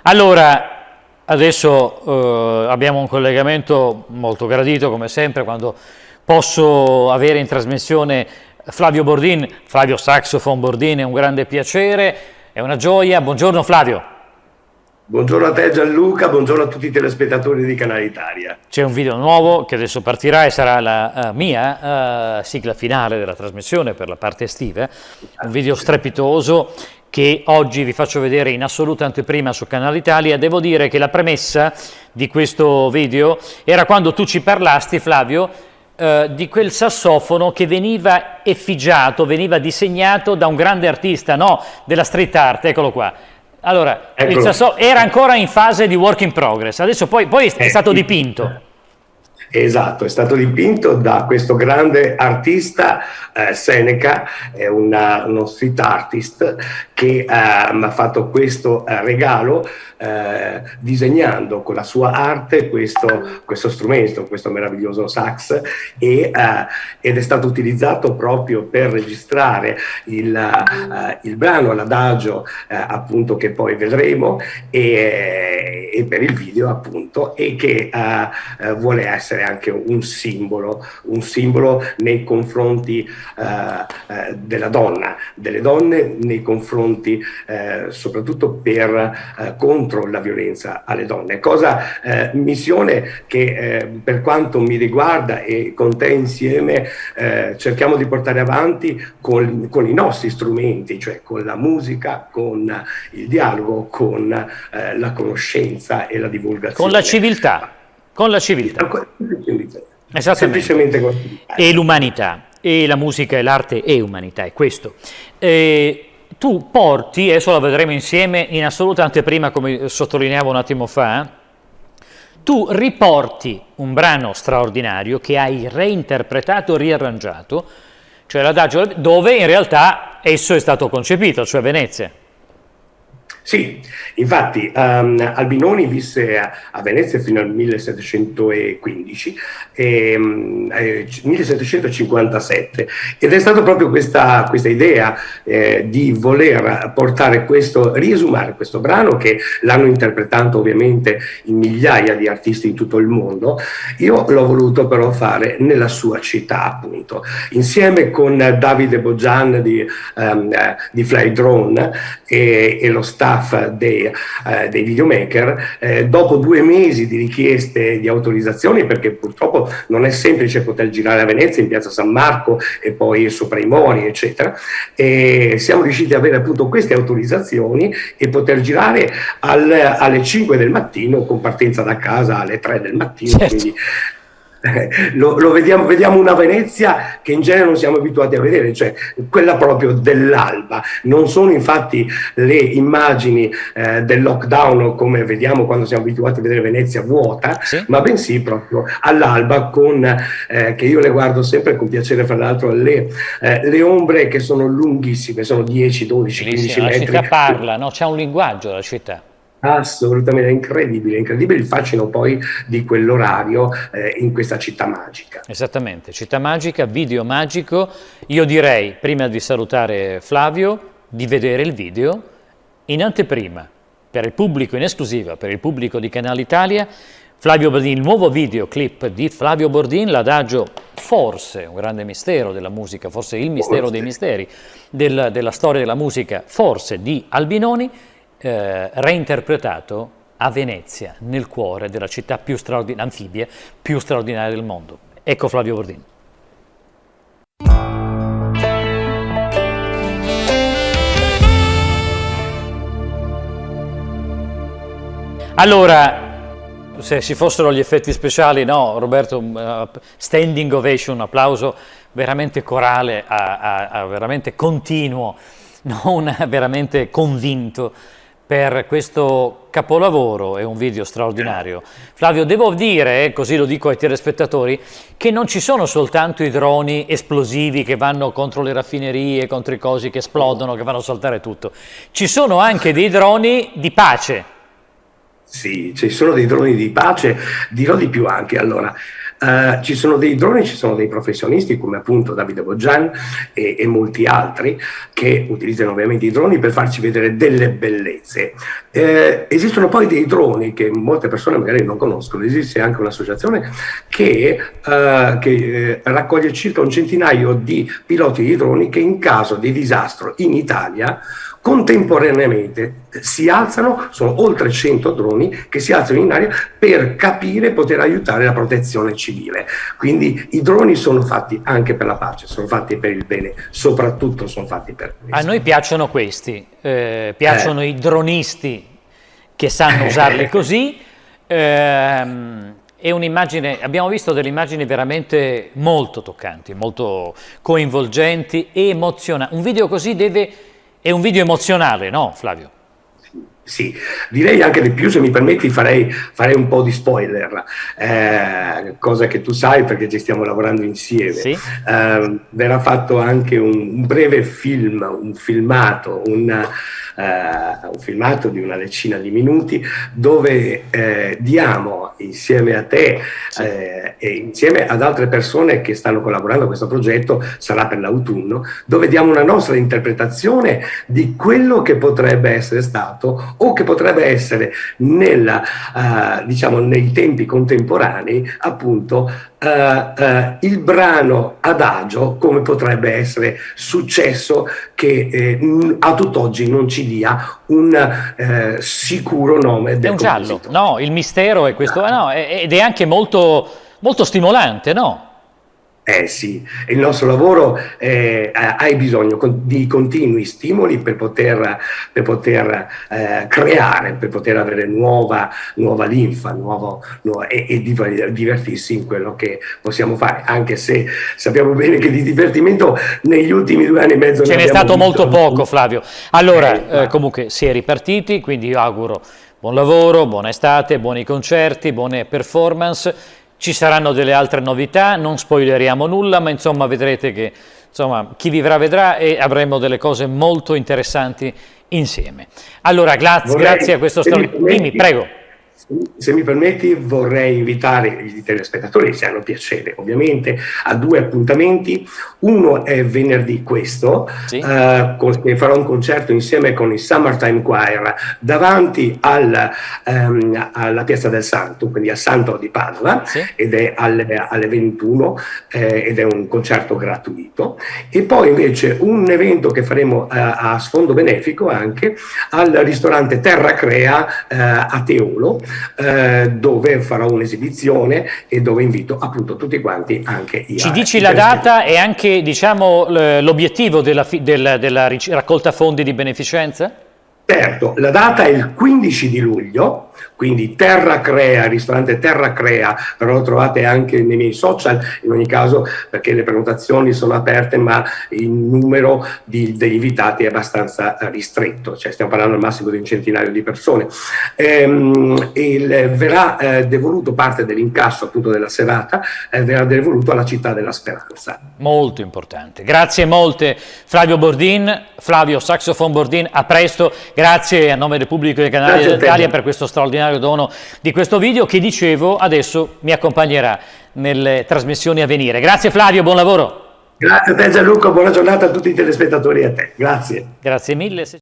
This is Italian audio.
Allora, adesso abbiamo un collegamento molto gradito, come sempre, quando posso avere in trasmissione Flavio Bordin, Flavio Saxophone Bordin, è un grande piacere, è una gioia. Buongiorno Flavio. Buongiorno a te Gianluca, buongiorno a tutti i telespettatori di Canale Italia. C'è un video nuovo che adesso partirà e sarà la mia sigla finale della trasmissione per la parte estiva, un video strepitoso che oggi vi faccio vedere in assoluta anteprima su Canale Italia. Devo dire che la premessa di questo video era quando tu ci parlasti, Flavio, di quel sassofono che veniva effigiato, veniva disegnato da un grande artista, no, della street art, eccolo qua. Allora, il sassofono era ancora in fase di work in progress, adesso poi è stato dipinto. Esatto, è stato dipinto da questo grande artista, Seneca, è uno street artist che mi ha fatto questo regalo disegnando con la sua arte questo strumento, questo meraviglioso sax, ed è stato utilizzato proprio per registrare il brano, l'adagio appunto che poi vedremo, e per il video appunto, e che vuole essere anche un simbolo nei confronti della donna, delle donne, nei confronti soprattutto contro la violenza alle donne, missione che per quanto mi riguarda e con te insieme cerchiamo di portare avanti con i nostri strumenti, cioè con la musica, con il dialogo, con la conoscenza e la divulgazione. Con la civiltà. Con la civiltà. Semplicemente con la civiltà. E l'umanità. E la musica e l'arte è umanità, è questo. Tu porti, adesso lo vedremo insieme in assoluta anteprima, come sottolineavo un attimo fa, tu riporti un brano straordinario che hai reinterpretato, riarrangiato, cioè l'adagio, dove in realtà esso è stato concepito, cioè Venezia. Sì, infatti Albinoni visse a Venezia fino al 1715, 1757, ed è stata proprio questa idea di voler riesumare questo brano, che l'hanno interpretato ovviamente in migliaia di artisti in tutto il mondo. Io l'ho voluto però fare nella sua città, appunto, insieme con Davide Boggian di Fly Drone e lo staff dei videomaker. Dopo 2 mesi di richieste di autorizzazioni, perché purtroppo non è semplice poter girare a Venezia, in piazza San Marco e poi sopra i Mori, eccetera, e siamo riusciti ad avere appunto queste autorizzazioni e poter girare alle 5 del mattino, con partenza da casa alle 3 del mattino. Certo. Quindi vediamo una Venezia che in genere non siamo abituati a vedere, cioè quella proprio dell'alba. Non sono infatti le immagini del lockdown, come vediamo quando siamo abituati a vedere Venezia vuota, sì, ma bensì proprio all'alba, che io le guardo sempre con piacere, fra l'altro, le ombre che sono lunghissime, sono 10, 12, 15 metri. La città parla, no? C'è un linguaggio la città. Assolutamente, è incredibile il fascino poi di quell'orario in questa città magica. Esattamente, città magica, video magico. Io direi, prima di salutare Flavio, di vedere il video in anteprima, per il pubblico, in esclusiva, per il pubblico di Canale Italia. Flavio Bordin, il nuovo videoclip di Flavio Bordin, l'adagio forse un grande mistero della musica, forse il mistero dei misteri della storia della musica, forse di Albinoni, reinterpretato a Venezia, nel cuore della città più anfibia, più straordinaria del mondo. Ecco Flavio Bordin. Allora, se ci fossero gli effetti speciali, no, Roberto, standing ovation, un applauso veramente corale, veramente continuo, non veramente convinto, per questo capolavoro. È un video straordinario. Flavio, devo dire, così lo dico ai telespettatori, che non ci sono soltanto i droni esplosivi che vanno contro le raffinerie, contro i cosi che esplodono, che vanno a saltare tutto. Ci sono anche dei droni di pace. Sì, ci sono dei droni di pace, dirò di più anche. Allora, ci sono dei droni, ci sono dei professionisti come appunto Davide Boggian e molti altri che utilizzano ovviamente i droni per farci vedere delle bellezze. Esistono poi dei droni che molte persone magari non conoscono. Esiste anche un'associazione che raccoglie circa un centinaio di piloti di droni che in caso di disastro in Italia contemporaneamente si alzano, sono oltre 100 droni che si alzano in aria per capire e poter aiutare la protezione civile. Quindi i droni sono fatti anche per la pace, sono fatti per il bene, soprattutto sono fatti per questo. A noi piacciono questi, piacciono i dronisti che sanno usarli così. È un'immagine, abbiamo visto delle immagini veramente molto toccanti, molto coinvolgenti e emozionanti. Un video così è un video emozionale, no Flavio? Sì, direi anche di più, se mi permetti farei un po' di spoiler, cosa che tu sai perché ci stiamo lavorando insieme. Sì. Verrà fatto anche un breve film, un filmato di una decina di minuti dove diamo insieme a te e insieme ad altre persone che stanno collaborando a questo progetto, sarà per l'autunno, dove diamo una nostra interpretazione di quello che potrebbe essere stato o che potrebbe essere diciamo, nei tempi contemporanei, appunto, il brano Adagio, come potrebbe essere successo, che a tutt'oggi non ci dia un sicuro nome del giallo, no? Il mistero è questo, no, ed è anche molto, molto stimolante, no? Sì, il nostro lavoro hai bisogno di continui stimoli per poter creare, per poter avere nuova linfa, e divertirsi in quello che possiamo fare, anche se sappiamo bene che di divertimento negli ultimi 2 anni e mezzo ce n'è stato molto poco, Flavio. Allora, comunque si è ripartiti, quindi io auguro buon lavoro, buona estate, buoni concerti, buone performance. Ci saranno delle altre novità, non spoileriamo nulla, ma insomma vedrete che chi vivrà vedrà e avremo delle cose molto interessanti insieme. Allora, grazie a questo Dimmi, prego. Se mi permetti, vorrei invitare i telespettatori, se hanno piacere ovviamente, a 2 appuntamenti. Uno è venerdì questo, sì, che farò un concerto insieme con il Summertime Choir davanti alla Piazza del Santo, quindi al Santo di Padova, sì, ed è alle 21, ed è un concerto gratuito. E poi invece un evento che faremo a sfondo benefico anche al ristorante Terra Crea a Teolo, dove farò un'esibizione e dove invito appunto tutti quanti, anche io. Ci dici la data e anche, diciamo, l'obiettivo della raccolta fondi di beneficenza? Certo, la data è il 15 di luglio, quindi Terra Crea, ristorante Terra Crea, però lo trovate anche nei miei social, in ogni caso, perché le prenotazioni sono aperte, ma il numero degli invitati è abbastanza ristretto, cioè stiamo parlando al massimo di un centinaio di persone. Verrà devoluto parte dell'incasso appunto della serata, verrà devoluto alla Città della Speranza. Molto importante. Grazie molte Flavio Bordin, Flavio Saxophone Bordin, a presto. Grazie a nome del pubblico del canale d'Italia per questo straordinario dono di questo video che, dicevo, adesso mi accompagnerà nelle trasmissioni a venire. Grazie Flavio, buon lavoro. Grazie a te Gianluca, buona giornata a tutti i telespettatori e a te. Grazie. Grazie mille.